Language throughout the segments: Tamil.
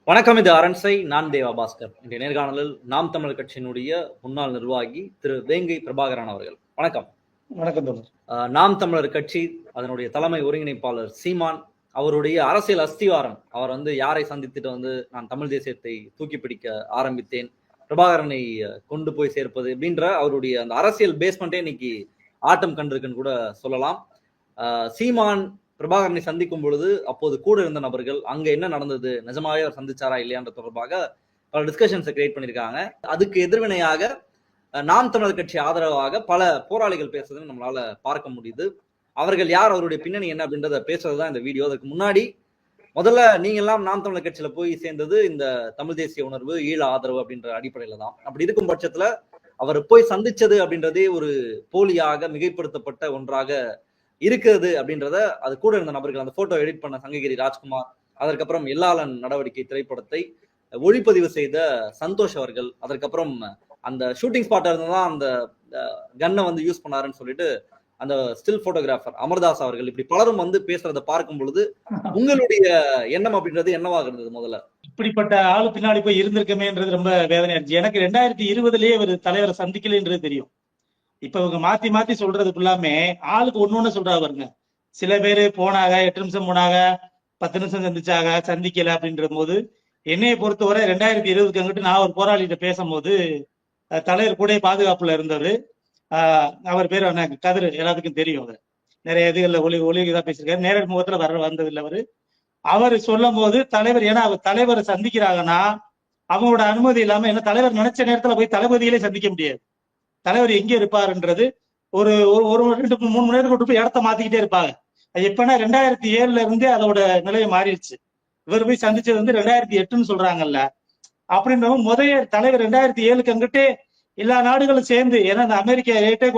வணக்கம். இது அரண்சை. நான் தேவா பாஸ்கர். இன்றைய நேர்காணலில் நாம் தமிழர் கட்சியினுடைய முன்னாள் நிர்வாகி திரு வேங்கை பிரபாகரன் அவர்கள். வணக்கம். வணக்கம் தோழர். நாம் தமிழர் கட்சி அதனுடைய தலைமை ஒருங்கிணைப்பாளர் சீமான் அவருடைய அரசியல் அஸ்திவாரம், அவர் யாரை சந்தித்துட்டு நான் தமிழ் தேசியத்தை தூக்கி பிடிக்க ஆரம்பித்தேன், பிரபாகரனை கொண்டு போய் சேர்ப்பது அப்படின்ற அவருடைய அந்த அரசியல் பேஸ்மெண்டே இன்னைக்கு ஆட்டம் கண்டிருக்குன்னு கூட சொல்லலாம். சீமான் பிரபாகரனை சந்திக்கும் பொழுது அப்போது கூட இருந்த நபர்கள் அங்க என்ன நடந்தது, நிஜமாவே அவர் சந்திச்சாரா இல்லையான்ற தொடர்பாக பல டிஸ்கஷன்ஸை கிரியேட் பண்ணியிருக்காங்க. அதுக்கு எதிர்வினையாக நாம் தமிழர் கட்சி ஆதரவாக பல போராளிகள் பேசுறதுன்னு நம்மளால பார்க்க முடியுது. அவர்கள் யார், அவருடைய பின்னணி என்ன அப்படின்றத பேசுறதுதான் இந்த வீடியோ. அதுக்கு முன்னாடி முதல்ல நீங்க எல்லாம் நாம் தமிழர் கட்சியில போய் சேர்ந்தது இந்த தமிழ் தேசிய உணர்வு, ஈழ ஆதரவு அப்படின்ற அடிப்படையில தான். அப்படி இருக்கும் பட்சத்துல அவர் போய் சந்திச்சது அப்படின்றதே ஒரு போலியாக மிகைப்படுத்தப்பட்ட ஒன்றாக இருக்கிறது அப்படின்றத அது கூட இருந்த நபர்கள், அந்த போட்டோ எடிட் பண்ண சங்ககிரி ராஜ்குமார், அதற்கப்புறம் எல்லாளன் நடவடிக்கை திரைப்படத்தை ஒளிப்பதிவு செய்த சந்தோஷ் அவர்கள், அதற்கப்புறம் அந்த ஷூட்டிங் ஸ்பாட்டா இருந்துதான் அந்த கன்னை யூஸ் பண்ணாருன்னு சொல்லிட்டு அந்த ஸ்டில் போட்டோகிராஃபர் அமர்தாஸ் அவர்கள், இப்படி பலரும் பேசுறத பார்க்கும் பொழுது உங்களுடைய எண்ணம் அப்படின்றது என்னவாக இருந்தது? முதல்ல இப்படிப்பட்ட ஆளு பின்னாடி போய் இருந்திருக்கமேன்றது ரொம்ப வேதனையா இருந்துச்சு. எனக்கு 2020லயே ஒரு தலைவரை சந்திக்கலன்றது தெரியும். இப்ப இவங்க மாத்தி மாத்தி சொல்றதுக்குள்ளாமே ஆளுக்கு ஒண்ணு சொல்றா பாருங்க. சில பேரு போனாங்க, 8 நிமிஷம் போனாங்க, 10 நிமிஷம் சந்திச்சாங்க, சந்திக்கல அப்படின்ற போது என்னையை பொறுத்தவரை 2020க்கு அங்கிட்டு நான் ஒரு போராளிகிட்ட பேசும்போது தலைவர் கூட பாதுகாப்புல இருந்தவர், அவர் பேர் கதிர், எல்லாத்துக்கும் தெரியும். அவர் நிறைய இதுகள்ல ஒளிதான் பேசியிருக்காரு, நேரடி முகத்துல வந்ததில்லை அவரு. அவர் சொல்லும் போது தலைவர், ஏன்னா அவர் தலைவரை சந்திக்கிறாங்கன்னா அவங்களோட அனுமதி இல்லாம, என்ன தலைவர் நினைச்ச நேரத்துல போய் தளபதியிலே சந்திக்க முடியாது. தலைவர் எங்க இருப்பாருன்றது ஒரு 2-3 மணி நேரம் கொண்டு போய் இடத்த மாத்திக்கிட்டே இருப்பாங்க. எப்பன்னா 2007ல இருந்தே அதோட நிலையை மாறிடுச்சு. இவர் போய் சந்திச்சது 2008ன்னு சொல்றாங்கல்ல. அப்படின்ற முதல் தலைவர் 2007க்கு அங்கிட்டே எல்லா நாடுகளும் சேர்ந்து, ஏன்னா இந்த அமெரிக்கா ரேட்டே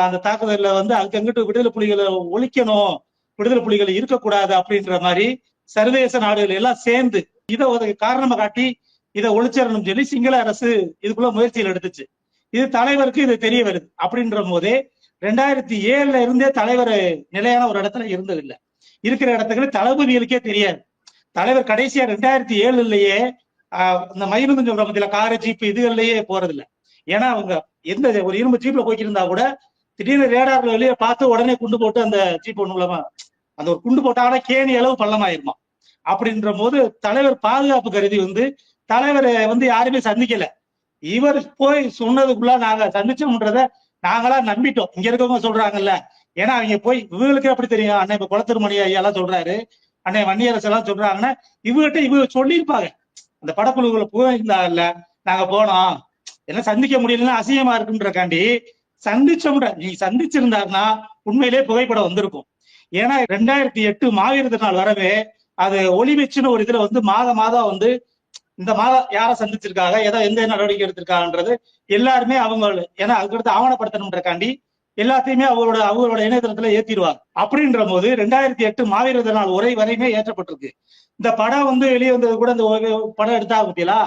அந்த தாக்குதல்ல அதுக்கு அங்கிட்டு விடுதலை புலிகளை ஒழிக்கணும், விடுதலை புலிகள் இருக்கக்கூடாது அப்படின்ற மாதிரி சர்வதேச நாடுகள் எல்லாம் சேர்ந்து இதை காரணமா காட்டி இதை ஒழிச்சிடணும் சொல்லி சிங்கள அரசு இதுக்குள்ள முயற்சிகள் எடுத்துச்சு. இது தலைவருக்கு இது தெரிய வருது. அப்படின்ற போதே 2007ல இருந்தே தலைவர் நிலையான ஒரு இடத்துல இருந்ததில்லை. இருக்கிற இடத்துக்கு தளபதிகளுக்கே தெரியாது. தலைவர் கடைசியா 2007லயே இந்த மயிலும் சொல்ற பத்தியில காரு ஜீப் இதுகள்லயே போறதில்லை. ஏன்னா அவங்க எந்த ஒரு இரும்பு ஜீப்ல போய்க்கிருந்தா கூட திடீர்னு ரேடார்ல வெளியே பார்த்து உடனே குண்டு போட்டு அந்த ஜீப் ஒண்ணு மூலமா அந்த ஒரு குண்டு போட்டாங்கன்னா கேணி அளவு பள்ளமாயிருமா. அப்படின்ற போது தலைவர் பாதுகாப்பு கருதி தலைவரை யாருமே சந்திக்கல. இவர் போய் சொன்னதுக்குள்ள நாங்க சந்திச்சோம்ன்றத நாங்களா நம்பிட்டோம். இங்க இருக்கவங்க சொல்றாங்கல்ல, ஏன்னா அவங்க போய் இவங்களுக்கு எப்படி தெரியும், அண்ணன் இப்ப குளத்திருமணி ஐயா எல்லாம் சொல்றாரு, அண்ணன் வன்னியரசு எல்லாம் சொல்றாங்கன்னா இவர்கிட்ட இவங்க சொல்லியிருப்பாங்க. அந்த படக்குழுக்குள்ள போயிருந்தாங்கல்ல, நாங்க போனோம், எல்லாம் சந்திக்க முடியலன்னா அசிங்கமா இருக்குன்றக்காண்டி சந்திச்சோம்ன்ற. நீ சந்திச்சிருந்தாருன்னா உண்மையிலே புகைப்படம் வந்திருக்கும். ஏன்னா 2008 மாவீர திருநாள் வரவே அது ஒளிவெச்சுன்னு ஒரு இதுல மாதம் இந்த மாதம் யாரை சந்திச்சிருக்காங்க, எந்த நடவடிக்கை எடுத்திருக்காங்கன்றது எல்லாருமே அவங்க, ஏன்னா அதுக்கடுத்து ஆவணப்படுத்தணும்ன்றக்காண்டி எல்லாத்தையுமே அவங்களோட இணையதளத்துல ஏத்திடுவாங்க. அப்படின்ற போது 2008 மாவீர திருநாள் உரை வரையுமே ஏற்றப்பட்டிருக்கு. இந்த படம் வெளியே வந்தது கூட, இந்த படம் எடுத்தா பத்தியா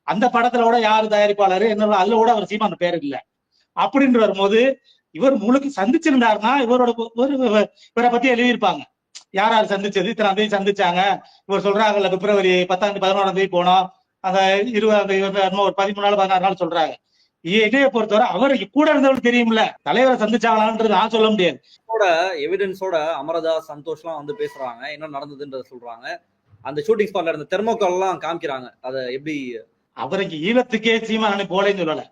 அந்த படத்துல கூட யாரு தயாரிப்பாளரு என்ன, அதுல கூட அவர் சீமான் பேர் இல்லை. அப்படின்ற வரும்போது இவர் முழுக்க சந்திச்சிருந்தாருன்னா இவரை பத்தி எழுதியிருப்பாங்க. யார் யார் சந்திச்சது, இத்தனை தேதி சந்திச்சாங்க, இவர் சொல்றாங்கல்ல பிப்ரவரி 10, 11 போனோம், அந்த 20 ஒரு 13 நாள் 16 நாள் சொல்றாங்க. இதையை பொறுத்தவரை அவருக்கு கூட இருந்தவங்களுக்கு தெரியும்ல தலைவரை சந்திச்சாங்களான்றது நான் சொல்ல முடியாது. எவிடன்ஸோட அமரதாஸ் சந்தோஷ் எல்லாம் பேசுறாங்க, என்ன நடந்ததுன்றத சொல்றாங்க. அந்த ஷூட்டிங் ஸ்பாட்ல இருந்த தெர்மோகால் எல்லாம் காமிக்கிறாங்க. அதை எப்படி அவருக்கு ஈழத்துக்கே சீமானே போலேன்னு சொல்லல,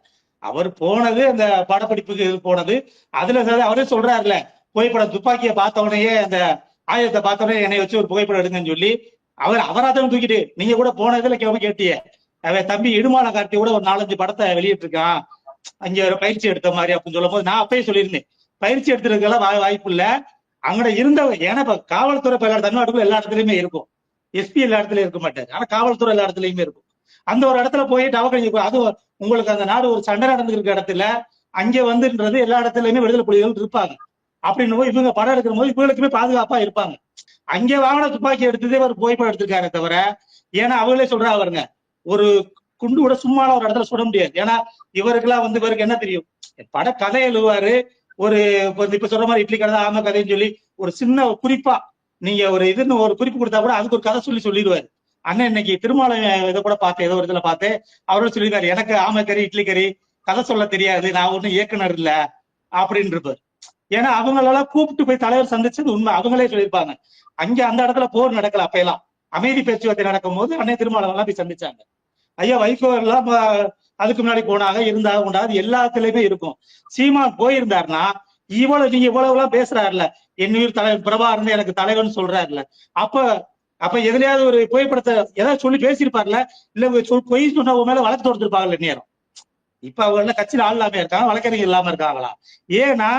அவர் போனது அந்த படப்பிடிப்புக்கு போனது. அதுல அவரே சொல்றாருல, புகைப்படம் துப்பாக்கியை பார்த்தவனையே அந்த ஆயுதத்தை பார்த்தவனே என்னை வச்சு ஒரு புகைப்படம் எடுங்கன்னு சொல்லி அவராதான் தூக்கிட்டு, நீங்க கூட போனதுல கேட்டிய அவன் தம்பி இடுமான காட்டி கூட ஒரு 4-5 படத்தை வெளியிட்டு இருக்கான், அங்க ஒரு பயிற்சி எடுத்த மாதிரி அப்படின்னு சொல்லும் போது நான் அப்பயே சொல்லியிருந்தேன், பயிற்சி எடுத்துருக்கெல்லாம் வாய்ப்பு இல்ல அங்கட இருந்தவங்க. ஏன்னா இப்ப காவல்துறை தமிழ்நாட்டுக்குள்ள எல்லா இடத்துலயுமே இருக்கும், எஸ்பி எல்லா இடத்துலயும் இருக்க மாட்டாரு, ஆனா காவல்துறை எல்லா இடத்துலயுமே இருக்கும். அந்த ஒரு இடத்துல போயிட்டு அவங்க அது உங்களுக்கு அந்த நாடு ஒரு சண்டை நடந்துருக்க இடத்துல அங்க எல்லா இடத்துலயுமே விடுதலை புலிகள் இருப்பாங்க. அப்படின்னு போய் இவங்க படம் எடுக்கிற போது இவங்களுக்குமே பாதுகாப்பா இருப்பாங்க. அங்கே வாங்கின துப்பாக்கி எடுத்ததே ஒரு புகைப்படம் எடுத்திருக்காரு தவிர, ஏன்னா அவங்களே சொல்றாங்க ஒரு குண்டு கூட சும்மால ஒரு இடத்துல சுட முடியாது. ஏன்னா இவருக்கெல்லாம் இவருக்கு என்ன தெரியும், பட கதை எழுதுவாரு, ஒரு இப்ப சொல்ற மாதிரி இட்லி கதை ஆம கதைன்னு சொல்லி ஒரு சின்ன குறிப்பா நீங்க ஒரு குறிப்பு கொடுத்தா கூட அதுக்கு ஒரு கதை சொல்லிடுவாரு. அண்ணன் இன்னைக்கு திருமாவளவன் இதை கூட பார்த்தேன், ஏதோ ஒரு இதுல பார்த்தேன். அவரோட சொல்லியிருக்காரு, எனக்கு ஆமைக்கறி இட்லி கறி கதை சொல்ல தெரியாது, நான் ஒன்னும் இயக்குனர் இல்ல அப்படின்னு இருப்பாரு. ஏன்னா அவங்களெல்லாம் கூப்பிட்டு போய் தலைவர் சந்திச்சது உண்மை, அவங்களே சொல்லியிருப்பாங்க. அங்க அந்த இடத்துல போர் நடக்கல, அப்பெல்லாம் அமைதி பேச்சுவார்த்தை நடக்கும் போது அண்ணன் திருமாவளவன் எல்லாம் போய் சந்திச்சாங்க. ஐயா வைகோ எல்லாம் அதுக்கு முன்னாடி போனாங்க, இருந்தாங்க உண்டாது, எல்லாத்துலயுமே இருக்கும். சீமான் போயிருந்தாருன்னா நீங்க இவ்வளவு எல்லாம் பேசுறாருல, என் உயிர் தலைவர் பிரபாகரன் எனக்கு தலைவன் சொல்றாருல, அப்ப எதுலயாவது ஒரு புகைப்படத்தை ஏதாவது சொல்லி பேசியிருப்பார்ல, இல்ல பொய் சொன்ன மேல வழக்கு தொடுத்திருப்பாங்கல்ல நேரம். இப்ப அவங்க கட்சியில ஆள் இல்லாம இருக்காங்க, வழக்கறிஞர் இல்லாம இருக்காங்களா? ஏன்னா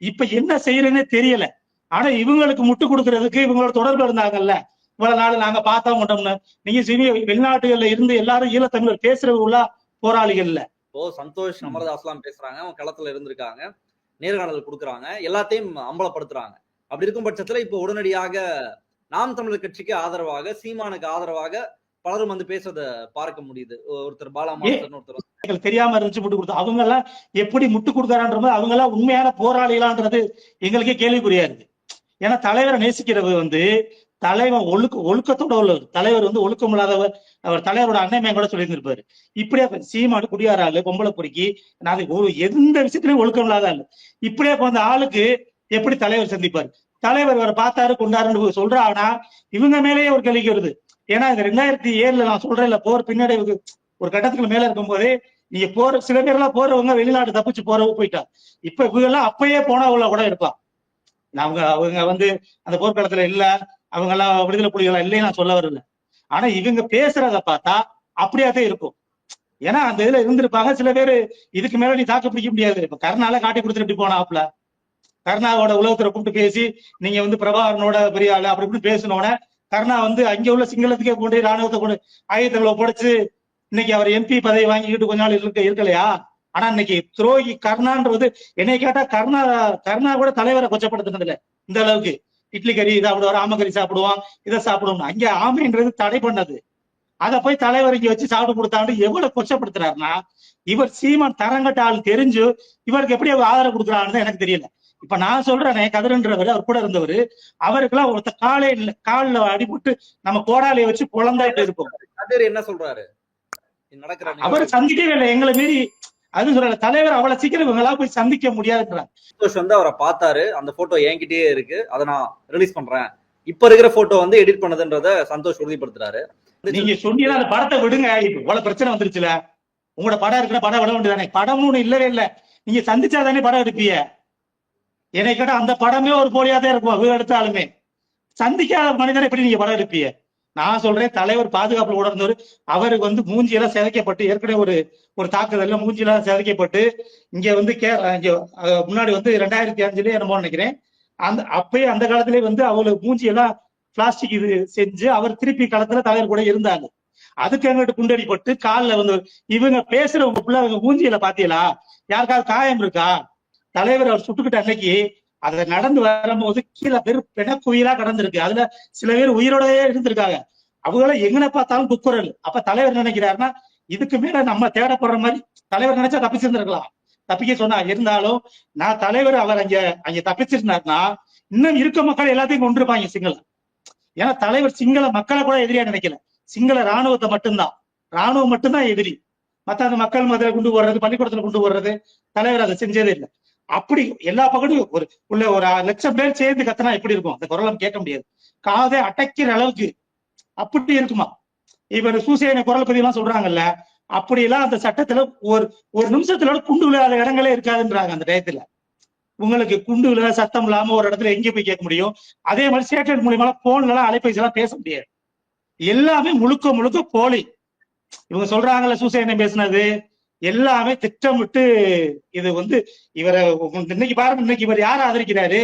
இப்ப என்ன செய்யறேன்னே தெரியல. ஆனா இவங்களுக்கு முட்டு கொடுக்கறதுக்கு இவங்களோட தொடர்பு இருந்தாங்கல்ல, இவ்வளவு நாள் நாங்க பார்த்தோம் கொண்டோம்னு. நீங்க வெளிநாட்டுகள்ல இருந்து எல்லாரும் ஈழத்தமிழர் பேசுறவங்களா போராளிகள் இல்ல. இப்போ சந்தோஷ் அமரதாஸ்லாம் பேசுறாங்க, அவங்க களத்துல இருந்திருக்காங்க, நேர்காணல் கொடுக்குறாங்க, எல்லாத்தையும் அம்பலப்படுத்துறாங்க. அப்படி இருக்கும் பட்சத்துல இப்போ உடனடியாக நாம் தமிழர் கட்சிக்கு ஆதரவாக, சீமானுக்கு ஆதரவாக பலரும் வந்து பேசுறத பார்க்க முடியுது. ஒருத்தர் பாலாமாஸ்டர், ஒருத்தர் தெரியாம இருந்துச்சு முட்டு கொடுத்தோம். அவங்க எல்லாம் எப்படி முட்டு கொடுத்தாரன்றது, அவங்க எல்லாம் உண்மையான போராளிகளான்றது எங்களுக்கே கேள்விக்குறியா இருக்கு. ஏன்னா தலைவரை நேசிக்கிறவர் தலைவன் ஒழுக்கத்தோட உள்ளவர். தலைவர் ஒழுக்கம் இல்லாதவர். அவர் தலைவரோட அண்ணன் கூட சொல்லியிருந்திருப்பாரு, இப்படியா சீமாடு குடியாராளு, பொம்பளை பொறுக்கி, நான் எந்த விஷயத்திலயும் ஒழுக்கம் இல்லாத ஆளு. இப்படியே அந்த ஆளுக்கு எப்படி தலைவர் சந்திப்பாரு? தலைவர் அவரை பார்த்தாரு கொண்டாருன்னு சொல்றாங்கன்னா இவங்க மேலேயே ஒரு கேள்வி வருது. ஏன்னா இந்த 2007 நான் சொல்றேன் இல்ல, போர் பின்னடைவுக்கு ஒரு கட்டத்துக்கு மேல இருக்கும் போதே நீங்க சில பேர் எல்லாம் போறவங்க வெளிநாட்டு தப்பிச்சு போறவங்க போயிட்டா. இப்ப இவங்க எல்லாம் அப்பயே போனவங்கள கூட இருப்பான். அவங்க அந்த போர்க்களத்துல இல்ல, அவங்க எல்லாம் விடுதலை புலிகளா இல்லைன்னு நான் சொல்ல வரல. ஆனா இவங்க பேசுறத பார்த்தா அப்படியாதான் இருக்கும். ஏன்னா அந்த இதுல இருந்திருப்பாங்க. சில பேரு இதுக்கு மேல நீ தாக்கு பிடிக்க முடியாது. இப்ப கருணால காட்டி கொடுத்துட்டு எப்படி போனாப்ல, கருணாவோட உலகத்துல கூப்பிட்டு பேசி நீங்க பிரபாகரனோட பெரிய ஆளு அப்படி இப்படி பேசினோட கருணா அங்க உள்ள சிங்களத்துக்கே கொண்டு ராணுவத்தை கொண்டு ஆயுதங்களை புடைச்சு இன்னைக்கு அவர் எம்பி பதவி வாங்கிக்கிட்டு கொஞ்ச நாள் இருக்கலையா? ஆனா இன்னைக்கு துரோகி கருணான்றது என்னை கேட்டா கருணா கூட தலைவரை கொச்சப்படுத்தினது இல்ல இந்த அளவுக்கு. இட்லி கறி சாப்பிடுவார், ஆமக்கறி சாப்பிடுவான், இதை சாப்பிடுவோம். அங்க ஆமைன்றது தடை பண்ணது. அதை போய் தலைவர் இங்க வச்சு சாப்பிட்டு கொடுத்தாண்டு எவ்வளவு கொச்சப்படுத்துறாருன்னா, இவர் சீமான் தரங்கட்ட ஆள் தெரிஞ்சு இவருக்கு எப்படி அவர் ஆதரவு கொடுக்குறான்னு எனக்கு தெரியல. இப்ப நான் சொல்றேனே, கதிரன்றவர் அவர் கூட இருந்தவர், அவருக்கெல்லாம் ஒருத்த காலில் அடிபட்டு நம்ம கோடாலியை வச்சு குழந்தாயிட்டு இருக்கும். கதிர் என்ன சொல்றாரு? அவர் சந்திக்கவே இல்லை எங்களை மீறி. அது சொல்ற தலைவர் அவ்வளவு சீக்கிரம் இவங்களா போய் சந்திக்க முடியாதுன்றாங்க. சந்தோஷ் அவரை பார்த்தாரு, அந்த போட்டோ என்கிட்டயே இருக்கு, அதை நான் ரிலீஸ் பண்றேன், இப்ப இருக்கிற போட்டோ எடிட் பண்ணதுன்றத சந்தோஷ் உறுதிப்படுத்துறாரு. நீங்க சொன்னீங்கன்னா அந்த படத்தை விடுங்க, இவ்வளவு பிரச்சனை வந்துருச்சுல. உங்களோட படம் இருக்கிற படம் விட வேண்டியதானே? படம்னு ஒண்ணு இல்லவே இல்லை, நீங்க சந்திச்சாதானே படம் எடுப்பீங்க. என்னை கேட்டா அந்த படமே ஒரு போலியாதான் இருக்கும். வீடு எடுத்தாலுமே சந்திக்காத மனிதனை எப்படி நீங்க படம் எடுப்பீங்க? நான் சொல்றேன், தலைவர் பாதுகாப்புல கூட இருந்தவர். அவருக்கு மூஞ்சியெல்லாம் சிதைக்கப்பட்டு, ஏற்கனவே ஒரு தாக்குதல்ல மூஞ்சியெல்லாம் சிதைக்கப்பட்டு இங்க முன்னாடி 2005 என்னமோ நினைக்கிறேன். அப்பயே அந்த காலத்திலே அவங்களுக்கு மூஞ்சியெல்லாம் பிளாஸ்டிக் இது செஞ்சு அவர் திருப்பி களத்துல தலைவர் கூட இருந்தாங்க. அதுக்கு அங்கிட்டு குண்டடிப்பட்டு காலில் இவங்க பேசுறவங்க புள்ள அவங்க மூஞ்சியில பாத்தீங்களா? யாருக்காவது காயம் இருக்கா? தலைவர் அவர் சுட்டுக்கிட்ட அன்னைக்கு அதை நடந்து வரும்போது கீழே பேர் பிணக்குயிலா கடந்திருக்கு. அதுல சில பேர் உயிரோடயே இருந்திருக்காங்க. அவங்கள எங்கன பார்த்தாலும் துக்குறல். அப்ப தலைவர் நினைக்கிறாருன்னா இதுக்கு மேல நம்ம தேடப்படுற மாதிரி தலைவர் நினைச்சா தப்பிச்சிருந்திருக்கலாம். தப்பிக்க சொன்னா இருந்தாலும் நான் தலைவர் அவர் அங்க தப்பிச்சிருந்தாருன்னா இன்னும் இருக்க மக்கள் எல்லாத்தையும் கொண்டிருப்பாங்க சிங்களம். ஏன்னா தலைவர் சிங்கள மக்களை கூட எதிரியா நினைக்கல, சிங்கள ராணுவத்தை மட்டும்தான். ராணுவம் மட்டும்தான் எதிரி. மத்த அந்த மக்கள் மதுரை கொண்டு போடுறது, பள்ளிக்கூடத்துல கொண்டு போடுறது தலைவர் அதை செஞ்சதே இல்லை. அப்படி எல்லா பக்கமும் ஒரு 1,00,000 பேர் சேர்ந்து கத்தினா எப்படி இருக்கும்? அந்த குரலம் கேட்க முடியாது, காதை அடைக்கிற அளவுக்கு அப்படி இருக்குமா? இவர் சூசையனை குரல் பதிவு சொல்றாங்கல்ல, அப்படி எல்லாம் அந்த சட்டத்துல ஒரு நிமிஷத்துல குண்டு விழாத இடங்களே இருக்காதுன்றாங்க. அந்த டயத்துல உங்களுக்கு குண்டு விழா சத்தம் இல்லாம ஒரு இடத்துல எங்க போய் கேட்க முடியும்? அதே மாதிரி சேட்டலைட் மூலியமா போன்ல எல்லாம் அலைபேசி எல்லாம் பேச முடியாது. எல்லாமே முழுக்க போலி. இவங்க சொல்றாங்கல்ல சூசையனை பேசினது எல்லாமே திட்டமிட்டு. இது இவரை இன்னைக்கு பாருங்க, இன்னைக்கு இவர் யாரை ஆதரிக்கிறாரு?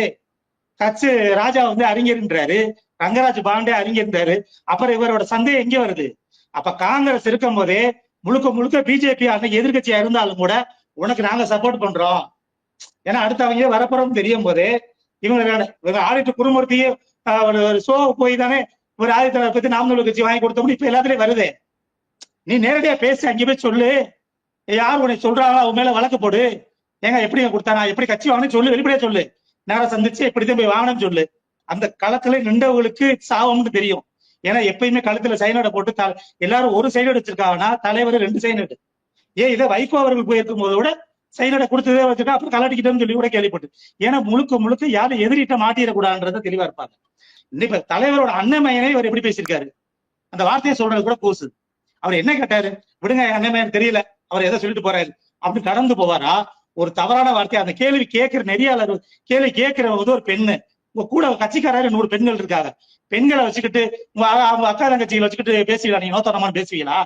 கட்சி ராஜா அறிஞர்ன்றாரு, ரங்கராஜ் பாண்டே அறிஞர்ன்றாரு. அப்புறம் இவரோட சந்தேகம் எங்க வருது? அப்ப காங்கிரஸ் இருக்கும் போதே முழுக்க பிஜேபி அன்னைக்கு எதிர்கட்சியா இருந்தாலும் கூட உனக்கு நாங்க சப்போர்ட் பண்றோம். ஏன்னா அடுத்தவங்க வரப்போறோம் தெரியும் போதே இவங்க ஆடிட்டர் குருமூர்த்தியே ஒரு ஷோ போய் தானே ஒரு ஆதித்தலை பத்தி நாம் தமிழர் கட்சி வாங்கி கொடுத்தோம்னு இப்ப எல்லாத்துலயும் வருது. நீ நேரடியா பேசி அங்கே போய் சொல்லு, யார் உனக்கு சொல்றாங்களோ அவன் மேல வழக்கு போடு. ஏங்க எப்படி கொடுத்தானா, எப்படி கட்சி வாங்கன்னு சொல்லு, வெளிப்படையா சொல்லு. நேரம் சந்திச்சு எப்படித்தான் போய் வாங்கணும்னு சொல்லு. அந்த களத்துல நின்றவங்களுக்கு சாவம்னு தெரியும். ஏன்னா எப்பயுமே கழுத்துல சைனோட போட்டு எல்லாரும் ஒரு சைனோடு வச்சிருக்காங்கன்னா தலைவர் 2 சைனோடு. இதை வைகோ அவர்கள் போயிருக்கும் போது கூட சைனோட கொடுத்ததே வச்சுட்டா அப்புறம் கலாட்டிக்கிட்டோம்னு சொல்லி கூட கேள்விப்பட்டு. ஏன்னா முழுக்க முழுக்க யாரும் எதிரிட்ட மாட்டிடக்கூடாதுன்றத தெளிவா இருப்பாங்க. இப்ப தலைவரோட அண்ணமையனை இவர் எப்படி பேசியிருக்காரு, அந்த வார்த்தையை சொல்றது கூட கூசு. அவர் என்ன கேட்டாரு, விடுங்க அண்ணமையன் தெரியல, அவர் எதை சொல்லிட்டு போறாரு அப்படின்னு கடந்து போவாரா? ஒரு தவறான வார்த்தை. அந்த கேள்வி கேட்கிற நெறியாளர், கேள்வி கேட்கிற ஒரு பெண்ணு, உங்க கூட கட்சிக்காரர் 100 பெண்கள் இருக்காங்க, பெண்களை வச்சுக்கிட்டு அவங்க அக்கா தங்கச்சிகளை வச்சுக்கிட்டு பேசுவீங்களா? நீங்க நோத்தனமானு பேசுவீங்களா?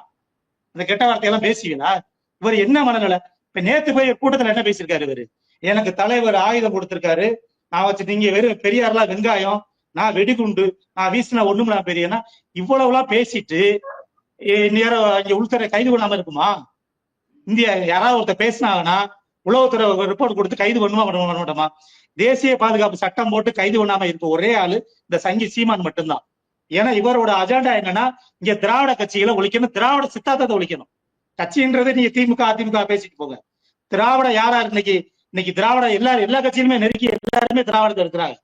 அந்த கெட்ட வார்த்தையெல்லாம் பேசுவீங்களா? இவர் என்ன மனநிலை? இப்ப நேத்து போய் கூட்டத்துல என்ன பேசியிருக்காரு இவரு, எனக்கு தலைவர் ஆயுதம் கொடுத்திருக்காரு, நான் வச்சு நீங்க வெறும் பெரியார்லாம் வெங்காயம், நான் வெடிகுண்டு, நான் வீசினா ஒண்ணுமில்லா பெரியனா, இவ்வளவுலாம் பேசிட்டு நேரம் இங்க உள்துறை கைது பண்ணாம இருக்குமா? இந்தியா யாராவது ஒருத்தர் பேசினாங்கன்னா உளவுத்துறை ரிப்போர்ட் கொடுத்து கைது பண்ணுமா பண்ண மாட்டோமா? தேசிய பாதுகாப்பு சட்டம் போட்டு கைது பண்ணாம இருக்க ஒரே ஆளு இந்த சங்கி சீமான் மட்டும்தான். ஏன்னா இவரோட அஜெண்டா என்னன்னா, இங்க திராவிட கட்சிகளை ஒழிக்கணும், திராவிட சித்தாந்தத்தை ஒழிக்கணும். கட்சின்றது நீங்க திமுக அதிமுக பேசிட்டு போங்க, திராவிட யாரா இன்னைக்கு திராவிட எல்லா கட்சியிலுமே நெருக்கி எல்லாருமே திராவிடத்தை இருக்கிறாங்க,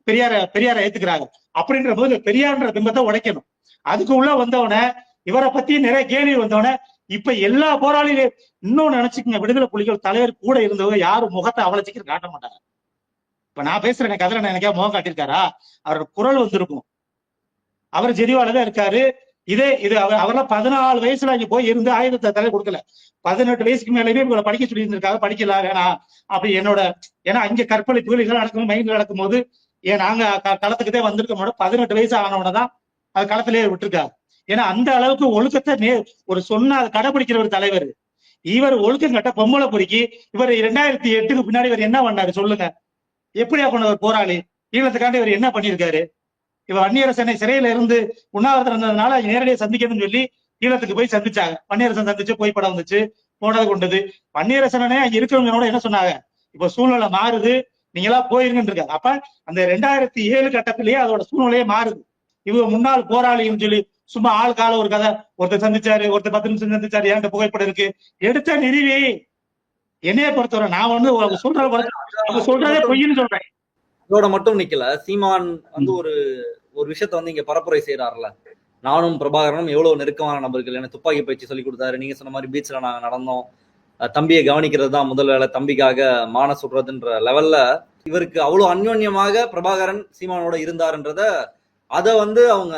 பெரியார ஏத்துக்கிறாங்க. அப்படின்ற போது பெரியார்ன்ற பிம்பத்தை உடைக்கணும். அதுக்கு உள்ள வந்தவன இவரை பத்தி நிறைய கேள்வி வந்தவன இப்ப எல்லா போராளிகளையும் இன்னொன்னு நினைச்சுக்கங்க, விடுதலை புலிகள் தலைவர் கூட இருந்தவங்க யாரும் முகத்தை அவ்வளவு சீக்கிரம் காட்ட மாட்டாங்க. இப்ப நான் பேசுறேன், எனக்கு அதுல எனக்கே முகம் காட்டியிருக்காரா? அவரோட குரல் வந்திருக்கும். அவர் ஜெனிவாலதான் இருக்காரு. இது அவரெல்லாம் 14 வயசுல அங்க போய் இருந்து ஆயுதத்தை தலை கொடுக்கல. 18 வயசுக்கு மேலேயே இவங்களை படிக்க சொல்லி இருந்திருக்காங்க. படிக்கலாம் வேணாம் அப்படி என்னோட, ஏன்னா அங்க கற்பழிப்புகள் இதெல்லாம் நடக்கும், மைண்ட்ல நடக்கும் போது நாங்க களத்துக்குதே வந்திருக்க 18 வயசு ஆனவன தான் அது களத்திலேயே விட்டுருக்காரு. ஏன்னா அந்த அளவுக்கு ஒழுக்கத்தை ஒரு சொன்ன கடைபிடிக்கிற ஒரு தலைவர். இவர் ஒழுக்கம் கட்ட பொம்பளை பொறுக்கி இவர் 2008க்கு பின்னாடி இவர் என்ன பண்ணாரு சொல்லுங்க? எப்படியா பண்ண ஒரு போராளி ஈழத்துக்காண்டி இவர் என்ன பண்ணியிருக்காரு? இவர் வன்னியரசனை சிறையில இருந்து உண்ணாவிரதம் இருந்ததுனால நேரடியாக சந்திக்கணும்னு சொல்லி ஈழத்துக்கு போய் சந்திச்சாங்க. வன்னியரசன் சந்திச்சு போய் படம் வந்துச்சு, போனது கொண்டது. வன்னியரசனே அங்க இருக்கிறவங்களோட என்ன சொன்னாங்க, இப்ப சூழ்நிலை மாறுது, நீங்க எல்லாம் போயிருங்கன்னு இருக்காங்க. அப்ப அந்த 2007 கட்டத்திலேயே அதோட சூழ்நிலையே மாறுது. இவங்க முன்னாள் போராளின்னு சொல்லி சும்மா ஆள் கால ஒரு கதை, ஒருத்தர் சந்திச்சாரு, ஒருத்தர் 10 நிமிஷம் சந்திச்சாரு, ஏன்ட்ட புகைப்படம் இருக்கு, எடுத்த நிறுவி என்னைய பொறுத்தவரை நான் வந்து சொல்றதே பொய்ன்னு சொல்றேன். இதோட மட்டும் நிக்கல, சீமான் வந்து ஒரு விஷயத்த வந்து இங்க பரப்புரை செய்யறாருல, நானும் பிரபாகரனும் எவ்வளவு நெருக்கமான நபர்கள், எனக்கு துப்பாக்கி பயிற்சி சொல்லி கொடுத்தாரு, நீங்க சொன்ன மாதிரி பீச்ல நாங்க நடந்தோம், தம்பியை கவனிக்கிறது தான் முதல் வேலை, தம்பிக்காக மான சொல்றதுன்ற லெவல்ல இவருக்கு அவ்வளவு அந்யோன்யமாக பிரபாகரன் சீமானோட இருந்தாருன்றத அதை வந்து அவங்க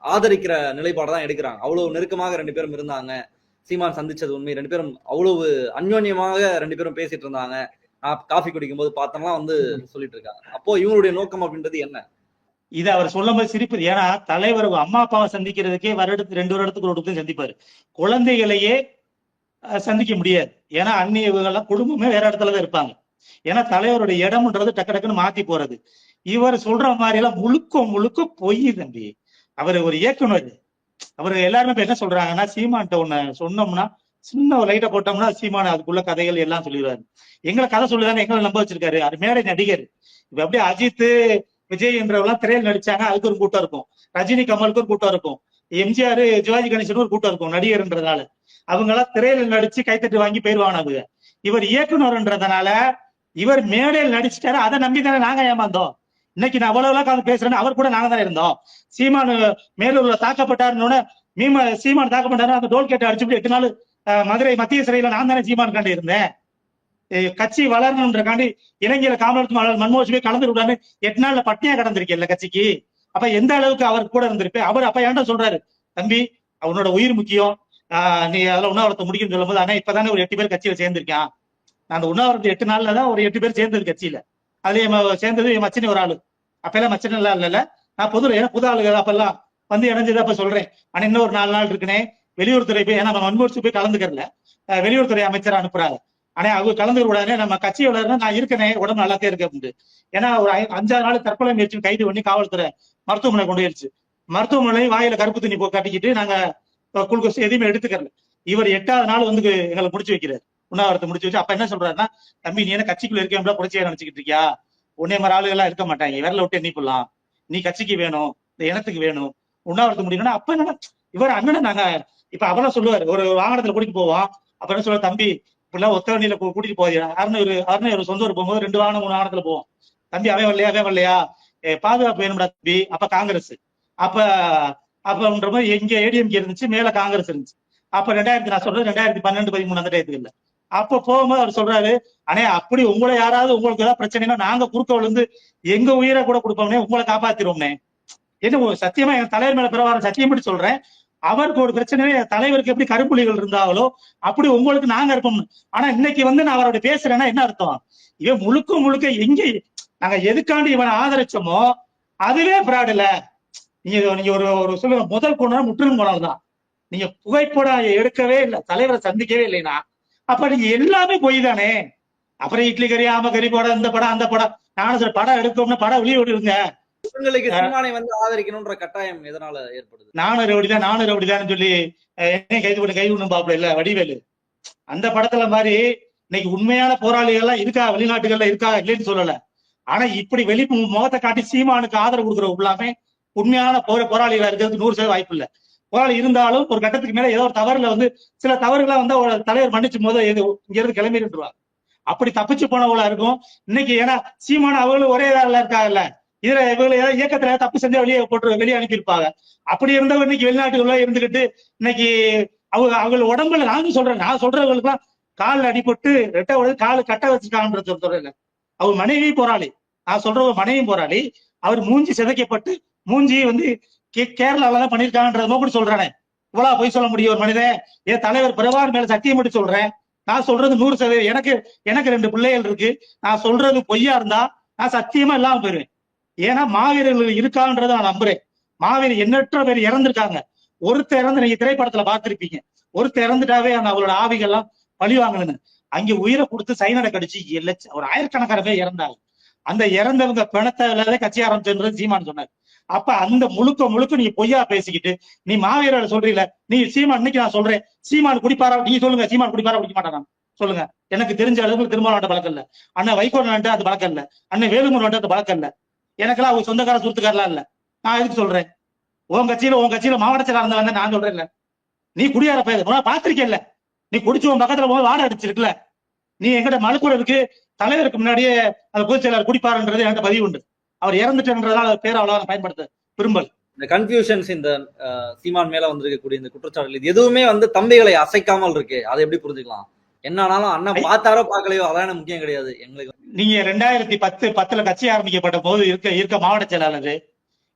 ஆதரிக்கிற நிலைப்பாடு தான் எடுக்கிறாங்க. அவ்வளவு நெருக்கமாக 2 பேரும் இருந்தாங்க, சீமான் சந்திச்சது உண்மை, 2 பேரும் அவ்வளவு அந்யோன்யமாக 2 பேரும் பேசிட்டு இருந்தாங்க, நான் காஃபி குடிக்கும் போது பார்த்தோம்லாம் வந்து சொல்லிட்டு இருக்காங்க. அப்போ இவங்களுடைய நோக்கம் அப்படின்றது என்ன? இது அவர் சொல்லும் போது சிரிப்பு. ஏன்னா தலைவர் அம்மா அப்பாவை சந்திக்கிறதுக்கே 2 வருடத்துக்கு ஒரு சந்திப்பாரு, குழந்தைகளையே சந்திக்க முடியாது. ஏன்னா அந்நியவர்கள்லாம் குடும்பமே வேற இடத்துலதான் இருப்பாங்க. ஏன்னா தலைவருடைய இடம்ன்றது டக்கு டக்குன்னு மாத்தி போறது. இவர் சொல்ற மாதிரி எல்லாம் முழுக்க பொய் தம்பி. அவர் ஒரு இயக்குனர். அவர் எல்லாருமே இப்ப என்ன சொல்றாங்கன்னா, சீமான்ட்ட ஒண்ணு சொன்னோம்னா, சின்ன ஒரு லைட்டை போட்டோம்னா சீமான அதுக்குள்ள கதைகள் எல்லாம் சொல்லிடுவாரு. எங்களை கதை சொல்லுதானே எங்களை நம்ப வச்சிருக்காரு. அது மேடை நடிகர். இப்ப அப்படியே அஜித் விஜய் என்றவெல்லாம் திரையில் நடிச்சாங்க, அதுக்கு ஒரு கூட்டம் இருக்கும், ரஜினி கமலுக்கு ஒரு கூட்டம் இருக்கும், எம்ஜிஆர் சிவாஜி கணேசன் ஒரு கூட்டம் இருக்கும் நடிகர்ன்றதால. அவங்க எல்லாம் திரையில நடிச்சு கைத்தட்டு வாங்கி போயிருவாங்க. இவர் இயக்குனர்ன்றதுனால இவர் மேடையில் நடிச்சுட்டாரு, அதை நம்பி தானே நாங்க ஏமாந்தோம். இன்னைக்கு நான் அவ்வளவு எல்லாம் பேசுறேன்னு அவர் கூட நாங்க தானே இருந்தோம். சீமான் மேலூர்ல தாக்கப்பட்டாருன்னு சீமான் தாக்கப்பட்டாரு, அந்த டோல் கேட்டு அடிச்சுட்டு 8 நாள் மதுரை மத்திய சிறையில நான் தானே சீமான் காண்டி இருந்தேன். கட்சி வளரணுன்றக்காண்டி இலங்கையில காமராஜ் மன்மோகன் போய் கலந்து விடான்னு 8 நாள்ல பட்டினியா கடந்திருக்கேன் கட்சிக்கு. அப்ப எந்த அளவுக்கு அவர் கூட இருந்திருப்பேன். அவர் அப்ப ஏன்டா சொல்றாரு, தம்பி அவனோட உயிர் முக்கியம், நீ அதெல்லாம் உண்ணாவிரத்தை முடிக்கும்னு சொல்லும் போது, ஆனா இப்பதானே ஒரு 8 பேர் கட்சியில சேர்ந்திருக்கான். நான் அந்த உண்ணாவிரத்து 8 நாள்ல தான் ஒரு 8 பேர் சேர்ந்தது கட்சியில. அதுல சேர்ந்தது என் மச்சினி ஒரு ஆளு. அப்பெல்லாம் மச்சின எல்லாம் இல்ல, நான் புது ஆளுகள் அப்பெல்லாம் வந்து இணைஞ்சது. அப்ப சொல்றேன், ஆனா இன்னும் ஒரு 4 நாள் இருக்குனே வெளியுறவுத்துறை போய், ஏன்னா நம்ம மன்மோகன் போய் கலந்துக்கிறல, வெளியுறவுத்துறை அமைச்சர் அனுப்புறாரு. ஆனா அவங்க கலந்து உடனே நம்ம கட்சி வளர்னா நான் இருக்கனே, உடம்பு நல்லாத்தே இருக்கு அப்படின்னு. ஏன்னா ஒரு 5-6 நாள் தற்கொலை முயற்சி கைது பண்ணி காவல்துறை மருத்துவமனை கொண்டு போயிருச்சு. மருத்துவமனையும் வாயில கருப்பு தண்ணி கட்டிக்கிட்டு நாங்க குளுக்கோஸ் எதையுமே எடுத்துக்கல. இவர் 8வது நாள் வந்து எங்களை முடிச்சு வைக்கிறாரு, உண்ணாவிரத்தை முடிச்சு வச்சு. அப்ப என்ன சொல்றாருன்னா, தம்பி நீ என்ன கட்சிக்குள்ள இருக்கேன் புரட்சியா நினைச்சுக்கிட்டு இருக்கியா, உன்னே மாதிரி ஆளுகள் எல்லாம் இருக்க மாட்டாங்க, விரல விட்டு எண்ணி போடலாம், நீ கட்சிக்கு வேணும், இந்த இனத்துக்கு வேணும், உண்ணாவிரத்து முடியும்னா. அப்ப என்ன இவர் அண்ணன் நாங்க இப்ப அவெல்லாம் சொல்லுவாரு, ஒரு வாகனத்துல கூட்டிட்டு போவோம். அப்ப என்ன சொல்ற, தம்பி இப்படிலாம் ஒத்த வண்டியில கூட்டிட்டு போதியா, அருண் சொந்த ஊர் போகும்போது 2 வாகனம் 3 வாகனத்துல போவோம். தம்பி அவன் வரலையா பாதுகாப்பு வேணும்டா தம்பி. அப்ப காங்கிரஸ், அப்ப அப்படின்ற மாதிரி எங்க ஏடிஎம்கே இருந்துச்சு, மேல காங்கிரஸ் இருந்துச்சு. அப்ப நான் சொல்றது 2012, 13 அந்த டயத்துக்கு இல்ல. அப்ப போகும்போது அவர் சொல்றாரு, அண்ணே அப்படி உங்களை யாராவது உங்களுக்கு ஏதாவது பிரச்சனைனா நாங்க குறுக்க விழுந்து எங்க உயிரை கூட கொடுப்போம்னே, உங்களை காப்பாத்திருவோம்னே. என்ன சத்தியமா என் தலைவர் மேல பிரபாரம் சத்தியம் படி சொல்றேன், அவருக்கு ஒரு பிரச்சனை தலைவருக்கு எப்படி கருப்புலிகள் இருந்தாங்களோ அப்படி உங்களுக்கு நாங்க இருப்போம். ஆனா இன்னைக்கு நான் அவரோட பேசுறேன்னா என்ன அர்த்தம், இவன் முழுக்க முழுக்க எங்க நாங்க எதுக்காண்டி இவனை ஆதரிச்சோமோ அதுவே பிராட் இல்ல. நீங்க ஒரு சொல்லுங்க, முதல் கோணம் முற்றிலும் கோணம் தான். நீங்க புகைப்படம் எடுக்கவே இல்லை, தலைவரை சந்திக்கவே இல்லைன்னா அப்ப நீங்க எல்லாமே போய் தானே. அப்புறம் இட்லி கறி ஆம கறி படம், இந்த படம் அந்த படம், நானும் சில படம் எடுக்கணும்னா படம் வெளியே விடுங்க. உங்களுக்கு சீமானை ஆதரிக்கணும்ன்ற கட்டாயம் எதனால ஏற்படுது? நானும் ரவுடிதான் சொல்லி என்ன கை விடணும் பாப்பல இல்ல வடிவேலு அந்த படத்துல மாதிரி இன்னைக்கு உண்மையான போராளிகள் எல்லாம் இருக்கா, வெளிநாட்டுகள்ல இருக்கா இல்லைன்னு சொல்லல. ஆனா இப்படி வெளி முகத்தை காட்டி சீமானுக்கு ஆதரவு கொடுக்குற எல்லாமே உண்மையான போராளிகளா இருக்கிறதுக்கு 100% வாய்ப்பு இல்ல. போராளி இருந்தாலும் ஒரு கட்டத்துக்கு மேல ஏதோ ஒரு தவறுல சில தவறுகளை ஒரு தலைவர் மன்னிச்சும் போது இங்க இருந்து கிளம்பிடுவாங்க. அப்படி தப்பிச்சு போனவங்களா இருக்கும் இன்னைக்கு. ஏன்னா சீமான அவங்களும் ஒரே இதால இருக்காங்கல்ல, இதுல இவங்க ஏதாவது இயக்கத்துல தப்பு செஞ்சா வெளியே அனுப்பியிருப்பாங்க. அப்படி இருந்தவங்க இன்னைக்கு வெளிநாட்டுக்குள்ள இருந்துகிட்டு இன்னைக்கு அவங்க உடம்புல நான் சொல்றவங்களுக்கு எல்லாம் காலில் அடிபட்டு காலு கட்ட வச்சிருக்காங்கன்றது சொல்றேன். அவர் மனைவி போராளி, நான் சொல்ற மனைவி போராளி. அவர் மூஞ்சி சிதைக்கப்பட்டு மூஞ்சி கேரளாவில்தான் பண்ணிருக்காங்கன்றத கூட சொல்றானே. இவ்வளவு போய் சொல்ல முடியும் ஒரு மனிதன்? என் தலைவர் பிரபாகர் மேல சத்தியம் மட்டும் சொல்றேன். நான் சொல்றது 100%. எனக்கு 2 பிள்ளைகள் இருக்கு. நான் சொல்றது பொய்யா இருந்தா நான் சத்தியமா இல்லாம போயிருவேன். ஏன்னா மாவீரர்கள் இருக்கான்றத நான் நம்புறேன். மாவீரர் எண்ணற்ற பேர் இறந்துருக்காங்க. ஒருத்தர் இறந்து நீங்க திரைப்படத்துல பார்த்திருப்பீங்க. ஒருத்தர் இறந்துட்டாவே அவங்களோட ஆவிகள்லாம் பழிவாங்கன்னு அங்க உயிரை கொடுத்து சைனடை கடிச்சு ஒரு ஆயிரக்கணக்கான பேர் இறந்தாங்க. அந்த இறந்தவங்க பிணத்தை இல்லாத கட்சி ஆரம்பிச்சுன்றது சீமான் சொன்னார். அப்ப அந்த முழுக்க நீ பொய்யா பேசிக்கிட்டு நீ மாவீரர்களை சொல்றீல, நீ சீமான் இன்னைக்கு நான் சொல்றேன், சீமான் குடிப்பாரா? நீங்க சொல்லுங்க, சீமான் குடிப்பாரா குடிக்க மாட்டானா சொல்லுங்க. எனக்கு தெரிஞ்ச அளவுக்கு திருமாவளவன் பழக்கம் இல்ல, அண்ணன் வைகோட்டு அது பழக்கம் இல்ல, அண்ணன் வேலுமுருகன் அது பழக்கம் இல்ல. எனக்கெல்லாம் அவங்க சொந்தக்கார சுருத்துக்காரெல்லாம் இல்ல. நான் எதுக்கு சொல்றேன்? உன் கட்சியில மாவட்ட செயலாளர் வந்த நான் சொல்றேன் இல்ல, நீ குடியார பயிர் பாத்திருக்கேன்ல, நீ குடிச்சு உன் பக்கத்துல போய் வாடகை அடிச்சிருக்கல. நீ எங்கிட்ட மலுக்குறதுக்கு தலைவருக்கு முன்னாடியே அந்த பொதுச் செயலாளர் குடிப்பாருன்றது என்கிட்ட பதிவு உண்டு. அவர் இறந்துட்டதுனால பேர் அவ்வளவு பயன்படுத்த விரும்பல். இந்த கன்ஃபியூஷன்ஸ் இந்த சீமான் மேல வந்திருக்கக்கூடிய இந்த குற்றச்சாட்டு இது எதுவுமே தம்பிகளை அசைக்காமல் இருக்கு. அதை எப்படி புரிஞ்சுக்கலாம்? என்னாலும் அண்ணன் பார்த்தாரோ பார்க்கலையோ அதான் முக்கியம் கிடையாது எங்களுக்கு. நீங்க 2010 கட்சி ஆரம்பிக்கப்பட்ட போது இருக்க மாவட்ட செயலாளர்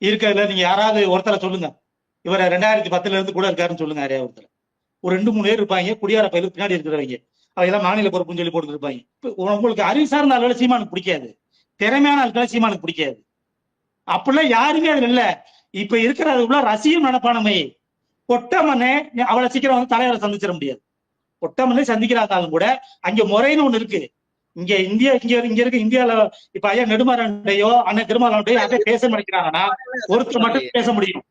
இருக்கிறதுல நீங்க யாராவது ஒருத்தரை சொல்லுங்க, இவரை 2010 இருந்து கூட இருக்காருன்னு சொல்லுங்க. யாரையா ஒருத்தர், ஒரு 2-3 பேர் இருப்பாங்க குடியார பயிருக்கு பின்னாடி இருக்கிறவங்க, அவையெல்லாம் மாநில பொறுப்புன்னு சொல்லி போட்டு இருப்பாங்க. உங்களுக்கு அறிவு சார்ந்த ஆளுகளை சீமானுக்கு பிடிக்காது, திறமையான ஆட்களை சீமானுக்கு பிடிக்காது. அப்படிலாம் யாருமே அதுல இல்ல. இப்ப இருக்கிற ரசிகம் நடப்பானமை கொட்டமனே அவளை சீக்கிரம் தலைவரை சந்திச்சிட முடியாது. கொட்டமனே சந்திக்கிறாத்தாலும் கூட அங்க முறைன்னு ஒண்ணு இருக்கு. இங்க இருக்கு இந்தியால. இப்ப ஐயா நெடுமாறண்டையோ அண்ணன் திருமாவளவன்டையோ அதை பேச நினைக்கிறாங்கன்னா ஒருத்தர் மட்டும் பேச முடியும்.